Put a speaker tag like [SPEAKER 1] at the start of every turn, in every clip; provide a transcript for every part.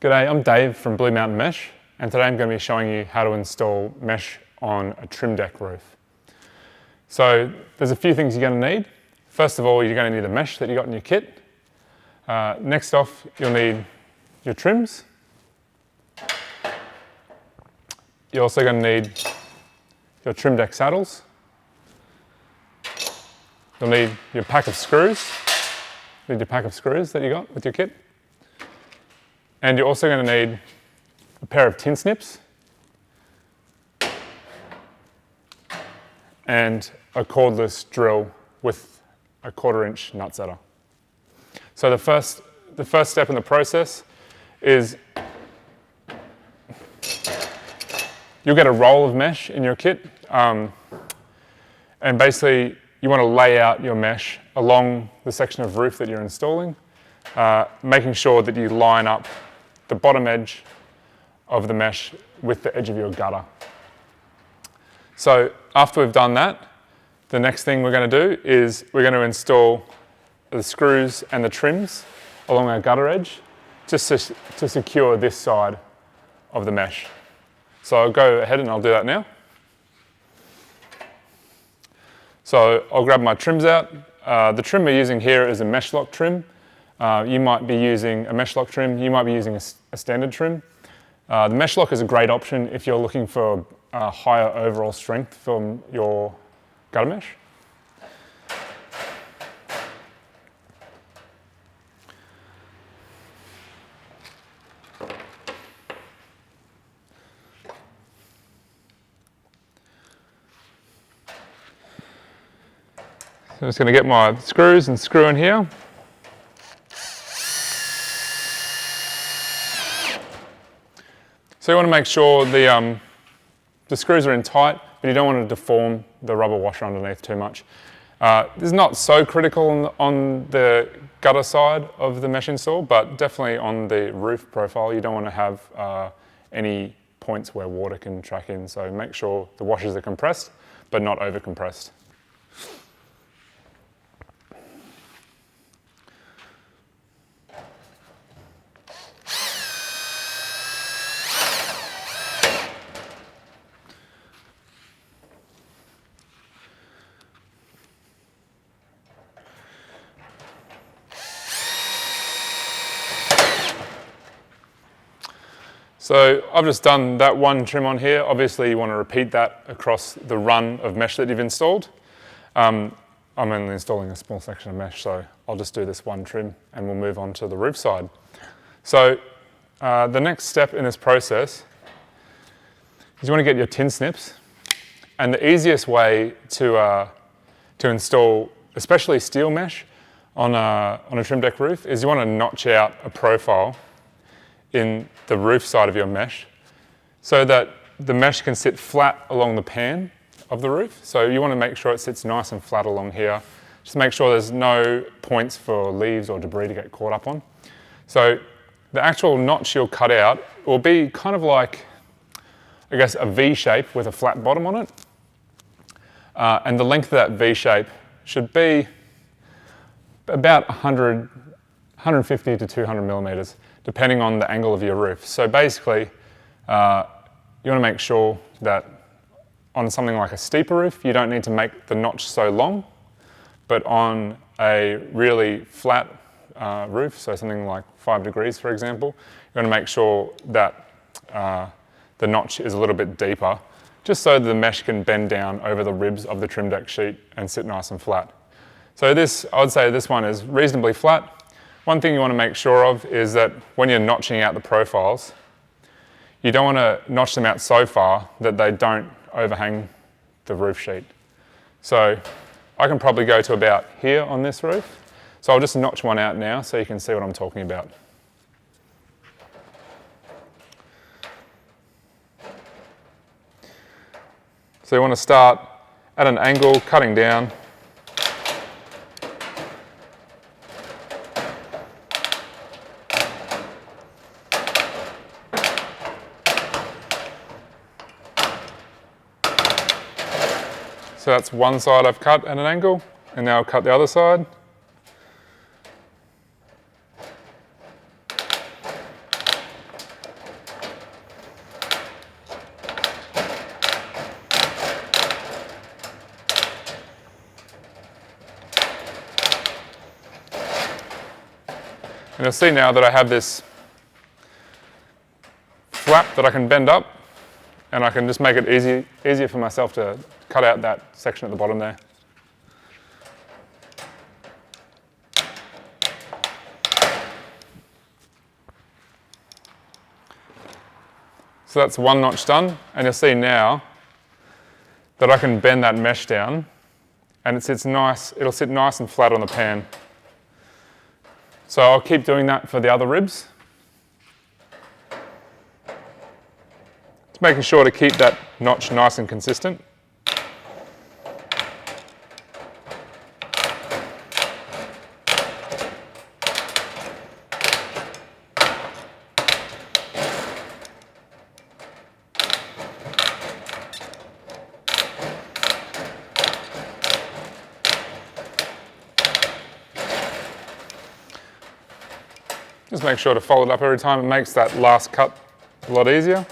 [SPEAKER 1] G'day, I'm Dave from Blue Mountain Mesh, and today I'm going to be showing you how to install mesh on a Trimdek roof. So there's a few things you're going to need. First of all, you're going to need the mesh that you got in your kit. Next off, you'll need your trims. You're also going to need your Trimdek saddles. You'll need your pack of screws. Need your pack of screws that you got with your kit. And you're also going to need a pair of tin snips and a cordless drill with a 1/4 inch nut setter. So the first step in the process is you'll get a roll of mesh in your kit, and basically you want to lay out your mesh along the section of roof that you're installing, making sure that you line up the bottom edge of the mesh with the edge of your gutter. So after we've done that, the next thing we're going to do is we're going to install the screws and the trims along our gutter edge just to secure this side of the mesh. So I'll go ahead and I'll do that now. So I'll grab my trims out. The trim we're using here is a mesh lock trim. You might be using a mesh lock trim, you might be using a standard trim. The mesh lock is a great option if you're looking for a higher overall strength from your gutter mesh. So I'm just going to get my screws and screw in here. So you want to make sure the screws are in tight, but you don't want to deform the rubber washer underneath too much. This is not so critical on the gutter side of the mesh install, but definitely on the roof profile, you don't want to have any points where water can track in. So make sure the washers are compressed, but not over compressed. So I've just done that one trim on here. Obviously you want to repeat that across the run of mesh that you've installed. I'm only installing a small section of mesh, so I'll just do this one trim and we'll move on to the roof side. So the next step in this process is you want to get your tin snips. And the easiest way to install, especially steel mesh on a Trimdek roof, is you want to notch out a profile in the roof side of your mesh so that the mesh can sit flat along the pan of the roof. So you want to make sure it sits nice and flat along here. Just make sure there's no points for leaves or debris to get caught up on. So the actual notch you'll cut out will be kind of like, I guess, a V shape with a flat bottom on it. And the length of that V shape should be about 150 to 200 millimeters, depending on the angle of your roof. So basically, you want to make sure that on something like a steeper roof, you don't need to make the notch so long, but on a really flat roof, so something like 5 degrees, for example, you want to make sure that the notch is a little bit deeper, just so the mesh can bend down over the ribs of the Trimdek sheet and sit nice and flat. So this, I would say this one is reasonably flat. One thing you want to make sure of is that when you're notching out the profiles, you don't want to notch them out so far that they don't overhang the roof sheet. So I can probably go to about here on this roof. So I'll just notch one out now so you can see what I'm talking about. So you want to start at an angle, cutting down. So that's one side I've cut at an angle, and now I'll cut the other side. And you'll see now that I have this flap that I can bend up, and I can just make it easier for myself to cut out that section at the bottom there. So that's one notch done, and you'll see now that I can bend that mesh down, and it'll sit nice and flat on the pan. So I'll keep doing that for the other ribs. Just making sure to keep that notch nice and consistent. Just make sure to fold it up every time. It makes that last cut a lot easier.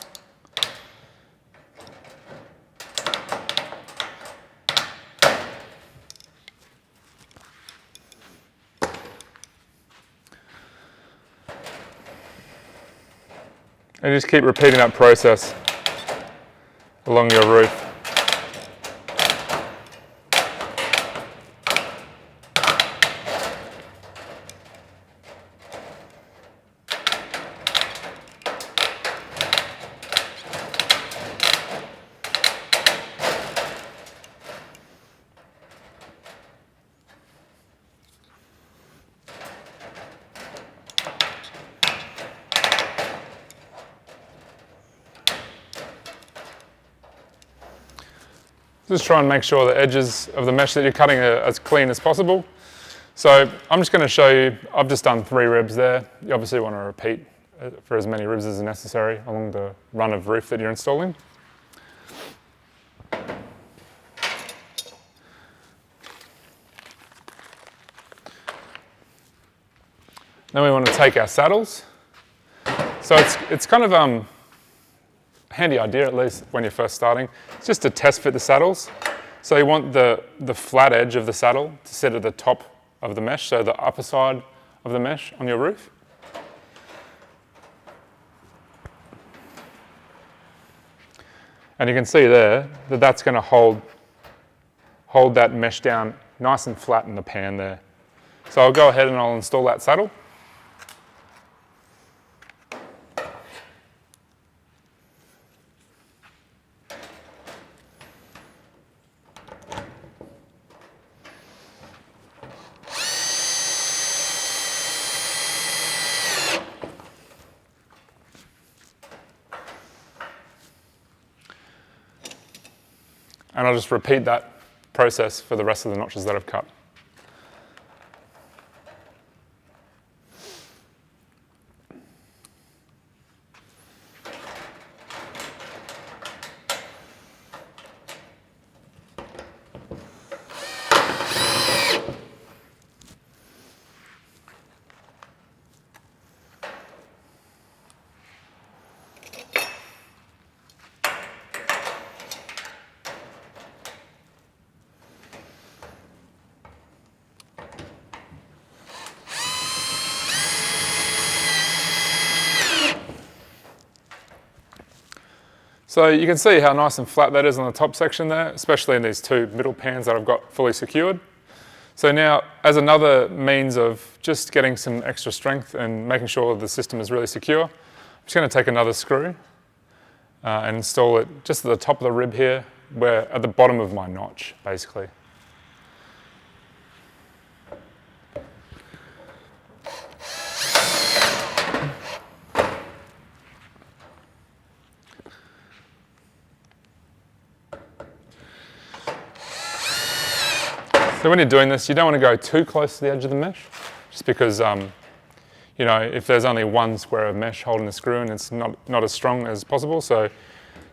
[SPEAKER 1] And just keep repeating that process along your roof. Just try and make sure the edges of the mesh that you're cutting are as clean as possible. So I'm just going to show you, I've just done 3 ribs there. You obviously want to repeat for as many ribs as necessary along the run of roof that you're installing. Then we want to take our saddles. So it's kind of handy idea, at least when you're first starting. It's just to test fit the saddles. So you want the flat edge of the saddle to sit at the top of the mesh, so the upper side of the mesh on your roof. And you can see there that that's going to hold that mesh down nice and flat in the pan there. So I'll go ahead and I'll install that saddle. And I'll just repeat that process for the rest of the notches that I've cut. So you can see how nice and flat that is on the top section there, especially in these 2 middle pans that I've got fully secured. So now, as another means of just getting some extra strength and making sure the system is really secure, I'm just going to take another screw and install it just at the top of the rib here, where at the bottom of my notch, basically. So when you're doing this, you don't want to go too close to the edge of the mesh, just because, you know, if there's only one square of mesh holding the screw in, it's not as strong as possible. So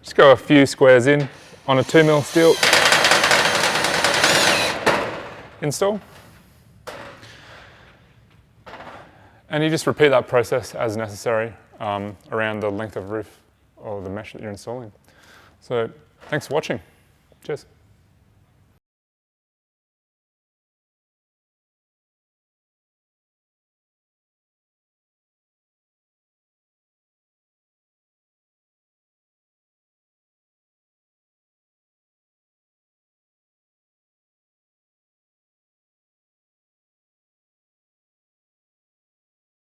[SPEAKER 1] just go a few squares in on a 2mm steel install. And you just repeat that process as necessary around the length of roof or the mesh that you're installing. So thanks for watching. Cheers.